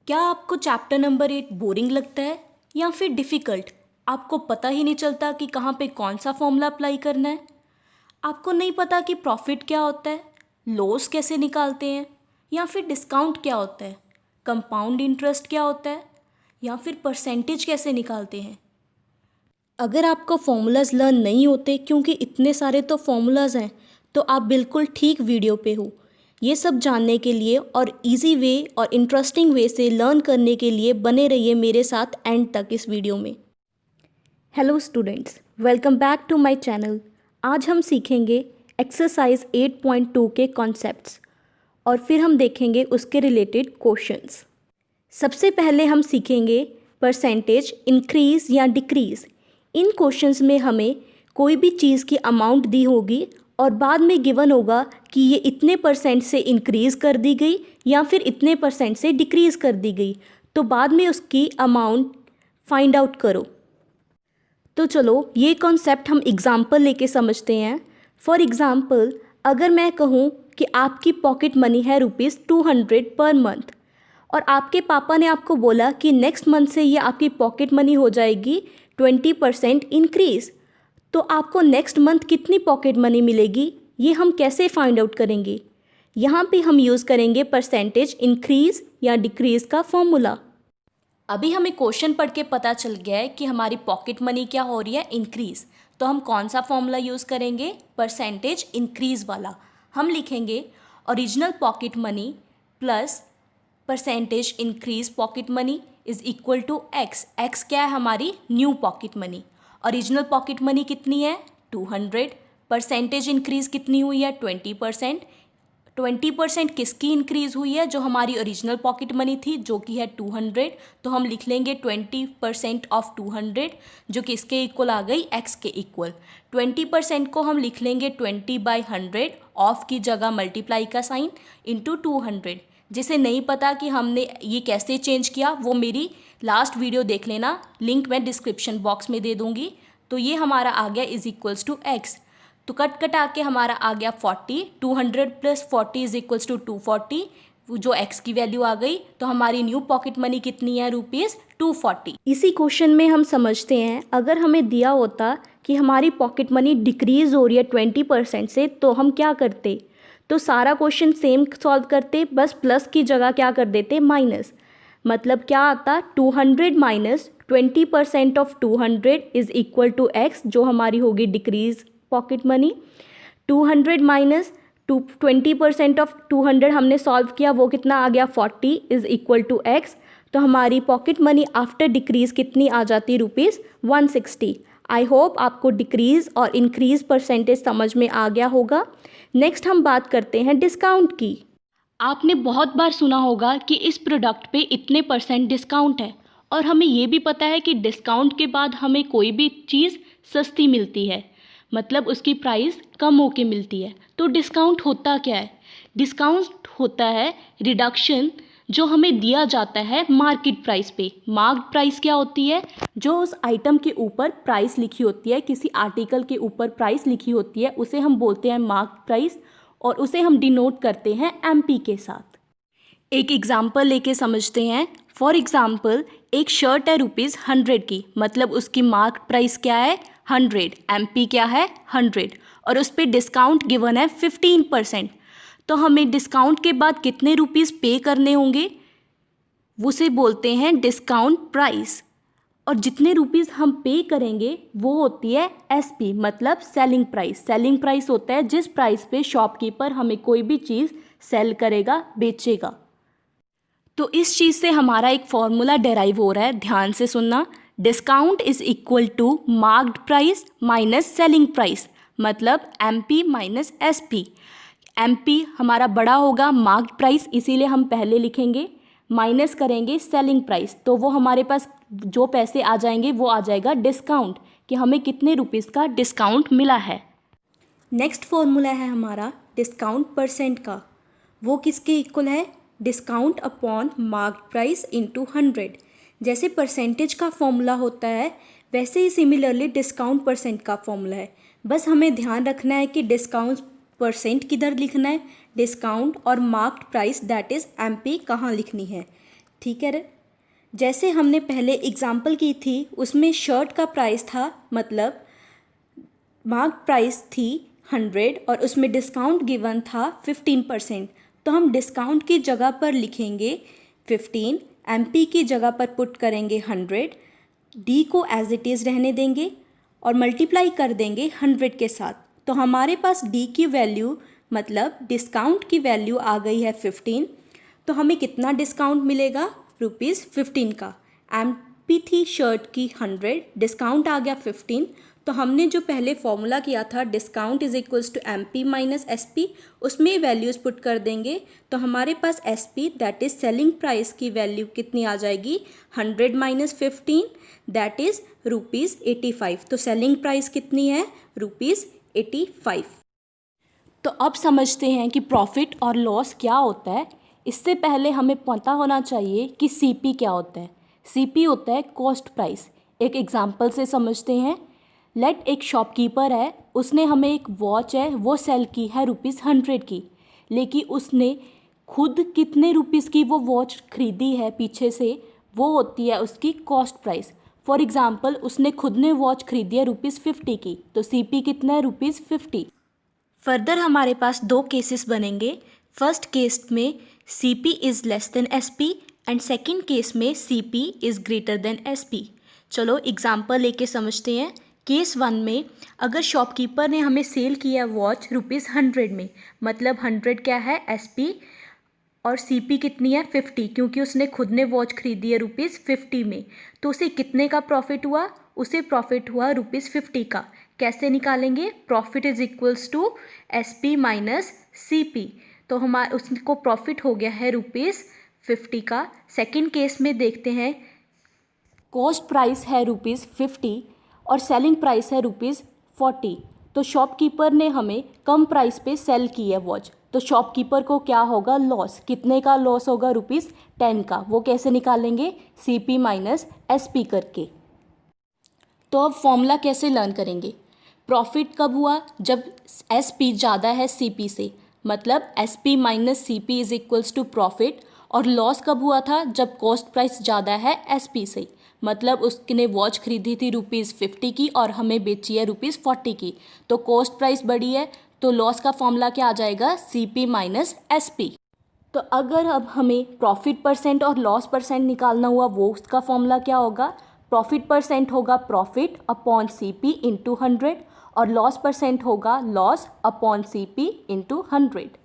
क्या आपको chapter number 8 boring लगता है या फिर डिफ़िकल्ट? आपको पता ही नहीं चलता कि कहाँ पे कौन सा फॉर्मूला अप्लाई करना है। आपको नहीं पता कि प्रॉफिट क्या होता है, लॉस कैसे निकालते हैं, या फिर डिस्काउंट क्या होता है, कंपाउंड इंटरेस्ट क्या होता है, या फिर परसेंटेज कैसे निकालते हैं। अगर आपको फॉर्मूलाज लर्न नहीं होते, क्योंकि इतने सारे तो फॉर्मूलाज हैं, तो आप बिल्कुल ठीक वीडियो पे हो। ये सब जानने के लिए और इजी वे और इंटरेस्टिंग वे से लर्न करने के लिए बने रहिए मेरे साथ एंड तक इस वीडियो में। Hello students, welcome back to my channel. आज हम सीखेंगे एक्सरसाइज 8.2 के कॉन्सेप्ट्स और फिर हम देखेंगे उसके रिलेटेड क्वेश्चंस। सबसे पहले हम सीखेंगे परसेंटेज इंक्रीज़ या डिक्रीज़। इन क्वेश्चंस में हमें कोई भी चीज़ की अमाउंट दी होगी और बाद में गिवन होगा कि ये इतने परसेंट से इंक्रीज़ कर दी गई या फिर इतने परसेंट से डिक्रीज़ कर दी गई, तो बाद में उसकी अमाउंट फाइंड आउट करो। तो चलो ये कॉन्सेप्ट हम एग्ज़ाम्पल लेके समझते हैं। फॉर एग्ज़ाम्पल, अगर मैं कहूँ कि आपकी पॉकेट मनी है ₹200 पर मंथ और आपके पापा ने आपको बोला कि नेक्स्ट मंथ से ये आपकी पॉकेट मनी हो जाएगी 20% इंक्रीज़, तो आपको नेक्स्ट मंथ कितनी पॉकेट मनी मिलेगी, ये हम कैसे फाइंड आउट करेंगे। यहाँ पे हम यूज़ करेंगे परसेंटेज इंक्रीज़ या डिक्रीज़ का फॉर्मूला। अभी हमें क्वेश्चन पढ़ के पता चल गया है कि हमारी पॉकेट मनी क्या हो रही है, इंक्रीज़। तो हम कौन सा फॉर्मूला यूज़ करेंगे, परसेंटेज इंक्रीज़ वाला। हम लिखेंगे original pocket money plus percentage increase pocket money is equal to x. X क्या है, हमारी new pocket money. Original pocket money कितनी है, 200। परसेंटेज इंक्रीज़ कितनी हुई है, 20%। 20% किसकी इंक्रीज़ हुई है, जो हमारी ओरिजिनल पॉकेट मनी थी, जो कि है 200। तो हम लिख लेंगे 20% ऑफ 200, जो कि इसके इक्वल आ गई, एक्स के इक्वल। 20% को हम लिख लेंगे 20/100, ऑफ की जगह मल्टीप्लाई का साइन, इंटू 200। जिसे नहीं पता कि हमने ये कैसे चेंज किया, वो मेरी लास्ट वीडियो देख लेना, लिंक मैं डिस्क्रिप्शन बॉक्स में दे दूँगी। तो ये हमारा आ गया इज़ इक्वल्स टू एक्स। तो कट कटा के हमारा आ गया 40, 200 प्लस 40 इज इक्वल्स टू 240, जो एक्स की वैल्यू आ गई। तो हमारी न्यू पॉकेट मनी कितनी है, ₹240। इसी क्वेश्चन में हम समझते हैं, अगर हमें दिया होता कि हमारी पॉकेट मनी डिक्रीज़ हो रही है 20% से, तो हम क्या करते। तो सारा क्वेश्चन सेम सॉल्व करते, बस प्लस की जगह क्या कर देते, माइनस। मतलब क्या आता, 200 minus 20% of 200 is equal to x, जो हमारी होगी decrease pocket money. 200 minus 20% of 200 हमने सॉल्व किया, वो कितना आ गया, 40 इज़ इक्वल टू एक्स। तो हमारी पॉकेट मनी आफ्टर डिक्रीज़ कितनी आ जाती, ₹160। आई होप आपको डिक्रीज़ और इंक्रीज़ परसेंटेज समझ में आ गया होगा। नेक्स्ट हम बात करते हैं डिस्काउंट की। आपने बहुत बार सुना होगा कि इस प्रोडक्ट पे इतने % डिस्काउंट है, और हमें ये भी पता है कि डिस्काउंट के बाद हमें कोई भी चीज़ सस्ती मिलती है, मतलब उसकी प्राइस कम होके मिलती है। तो डिस्काउंट होता क्या है, डिस्काउंट होता है रिडक्शन जो हमें दिया जाता है मार्केट प्राइस पे। मार्क्ड प्राइस क्या होती है, जो उस आइटम के ऊपर प्राइस लिखी होती है, किसी आर्टिकल के ऊपर प्राइस लिखी होती है, उसे हम बोलते हैं मार्क्ड प्राइस, और उसे हम डिनोट करते हैं MP के साथ। एक एग्जाम्पल लेके समझते हैं। फॉर एग्जाम्पल, एक शर्ट है ₹100 की, मतलब उसकी मार्क प्राइस क्या है, 100, MP क्या है, 100, और उस पर डिस्काउंट गिवन है 15%। तो हमें डिस्काउंट के बाद कितने रुपीज़ पे करने होंगे, उसे बोलते हैं डिस्काउंट प्राइस। और जितने रुपीज़ हम पे करेंगे वो होती है SP, मतलब सेलिंग प्राइस। सेलिंग प्राइस होता है जिस प्राइस पे शॉपकीपर हमें कोई भी चीज़ सेल करेगा, बेचेगा। तो इस चीज़ से हमारा एक फॉर्मूला डेराइव हो रहा है, ध्यान से सुनना। Discount is equal to marked price minus selling price, मतलब MP माइनस SP। MP हमारा बड़ा होगा मार्क्ड प्राइस, इसीलिए हम पहले लिखेंगे, माइनस करेंगे सेलिंग प्राइस, तो वो हमारे पास जो पैसे आ जाएंगे वो आ जाएगा डिस्काउंट, कि हमें कितने रुपीज़ का डिस्काउंट मिला है। नेक्स्ट फॉर्मूला है हमारा डिस्काउंट परसेंट का। वो किसके इक्वल है, discount upon marked price into 100। जैसे परसेंटेज का फॉर्मूला होता है, वैसे ही सिमिलरली डिस्काउंट परसेंट का फॉर्मूला है। बस हमें ध्यान रखना है कि डिस्काउंट परसेंट किधर लिखना है, डिस्काउंट और marked price that is MP कहाँ लिखनी है। ठीक है रे। जैसे हमने पहले एग्जाम्पल की थी उसमें शर्ट का प्राइस था, मतलब मार्क प्राइस थी 100 और उसमें डिस्काउंट गिवन था 15%। तो हम डिस्काउंट की जगह पर लिखेंगे 15, MP की जगह पर पुट करेंगे 100, D को एज इट इज़ रहने देंगे और मल्टीप्लाई कर देंगे 100 के साथ। तो हमारे पास D की वैल्यू मतलब डिस्काउंट की वैल्यू आ गई है 15। तो हमें कितना डिस्काउंट मिलेगा? ₹15 का। MP थी शर्ट की 100, डिस्काउंट आ गया 15। तो हमने जो पहले फॉर्मूला किया था discount is equals to MP minus SP, उसमें वैल्यूज़ पुट कर देंगे। तो हमारे पास SP that is selling price की वैल्यू कितनी आ जाएगी? 100 माइनस 15 दैट इज़ ₹85। तो सेलिंग प्राइस कितनी है? ₹85। तो अब समझते हैं कि प्रॉफिट और लॉस क्या होता है। इससे पहले हमें पता होना चाहिए कि CP क्या होता है। CP होता है कॉस्ट प्राइस। एक एग्जांपल से समझते हैं। लेट एक शॉपकीपर है, उसने हमें एक वॉच है वो सेल की है ₹100 की, लेकिन उसने खुद कितने रुपीज़ की वो वॉच खरीदी है पीछे से, वो होती है उसकी कॉस्ट प्राइस। फॉर एग्ज़ाम्पल उसने खुद ने वॉच खरीदी है ₹50 की, तो CP कितना है? ₹50। फर्दर हमारे पास दो केसेस बनेंगे। फर्स्ट केस में CP is less than SP and second case में CP is greater than SP। चलो एग्जाम्पल लेके समझते हैं। केस 1 में अगर शॉपकीपर ने हमें सेल किया वॉच ₹100 में, मतलब 100 क्या है? SP, और CP कितनी है? 50, क्योंकि उसने खुद ने वॉच खरीदी है ₹50 में। तो उसे कितने का प्रॉफिट हुआ? उसे प्रॉफिट हुआ ₹50 का। कैसे निकालेंगे? Profit is equals to SP minus CP। तो हमारा उसको प्रॉफिट हो गया है ₹50 का। सेकेंड केस में देखते हैं, कॉस्ट प्राइस है ₹50 और सेलिंग प्राइस है ₹40। तो शॉपकीपर ने हमें कम प्राइस पे सेल की है वॉच, तो शॉपकीपर को क्या होगा? लॉस। कितने का लॉस होगा? ₹10 का। वो कैसे निकालेंगे? CP माइनस SP करके। तो अब फॉर्मूला कैसे लर्न करेंगे? प्रॉफिट कब हुआ? जब SP ज़्यादा है CP से, मतलब SP minus CP is equals to profit. और लॉस कब हुआ था? जब कॉस्ट प्राइस ज़्यादा है SP से, मतलब उसने वॉच खरीदी थी ₹50 की और हमें बेची है ₹40 की, तो कॉस्ट प्राइस बढ़ी है, तो लॉस का फॉर्मूला क्या आ जाएगा? CP minus SP। तो अगर अब हमें प्रॉफिट परसेंट और लॉस परसेंट निकालना हुआ, वो उसका फॉर्मूला क्या होगा? प्रॉफिट परसेंट होगा प्रॉफिट अपॉन CP इंटू 100 और लॉस परसेंट होगा लॉस अपॉन CP इंटू 100।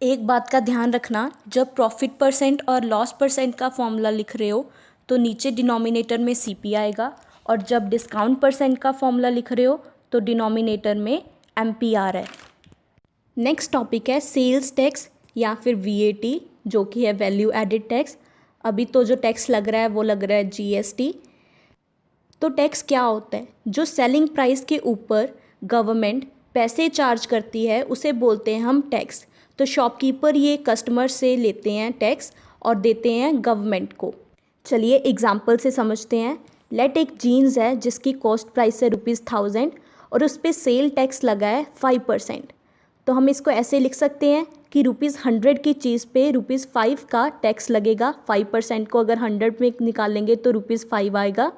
एक बात का ध्यान रखना, जब प्रॉफिट परसेंट और लॉस परसेंट का फॉर्मूला लिख रहे हो तो नीचे डिनोमिनेटर में CP आएगा, और जब डिस्काउंट परसेंट का फॉर्मूला लिख रहे हो तो डिनोमिनेटर में MP आ रहा है। नेक्स्ट टॉपिक है सेल्स टैक्स या फिर VAT, जो कि है वैल्यू एडिड टैक्स। अभी तो जो टैक्स लग रहा है वो लग रहा है GST। तो टैक्स क्या होता है? जो सेलिंग प्राइस के ऊपर गवर्नमेंट पैसे चार्ज करती है उसे बोलते हैं हम टैक्स। तो शॉपकीपर ये कस्टमर से लेते हैं टैक्स और देते हैं गवर्नमेंट को। चलिए एग्जांपल से समझते हैं। लेट एक जीन्स है जिसकी कॉस्ट प्राइस है ₹1000 और उस पर सेल टैक्स लगा है 5%। तो हम इसको ऐसे लिख सकते हैं कि ₹100 की चीज़ पे ₹5 का टैक्स लगेगा। 5% को अगर 100 में निकालेंगे तो ₹5 आएगा।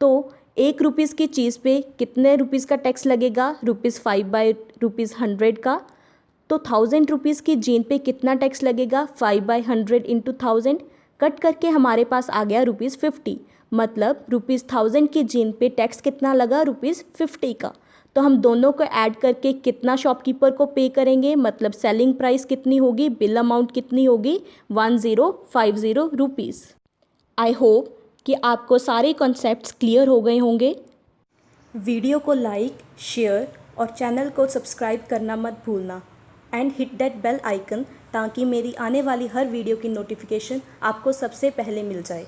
तो ₹1 की चीज़ पे कितने रुपीज़ का टैक्स लगेगा? ₹5 बाई ₹100 का। तो ₹1000 की जीन पे कितना टैक्स लगेगा? 5/100 इंटू 1000। कट करके हमारे पास आ गया ₹50, मतलब ₹1000 की जीन पे टैक्स कितना लगा? ₹50 का। तो हम दोनों को ऐड करके कितना शॉपकीपर को पे करेंगे, मतलब सेलिंग प्राइस कितनी होगी, बिल अमाउंट कितनी होगी? 1050 रुपीज़। आई होप कि आपको सारे कॉन्सेप्ट्स क्लियर हो गए होंगे। वीडियो को लाइक, शेयर और चैनल को सब्सक्राइब करना मत भूलना and hit that bell icon, ताकि मेरी आने वाली हर वीडियो की नोटिफिकेशन आपको सबसे पहले मिल जाए।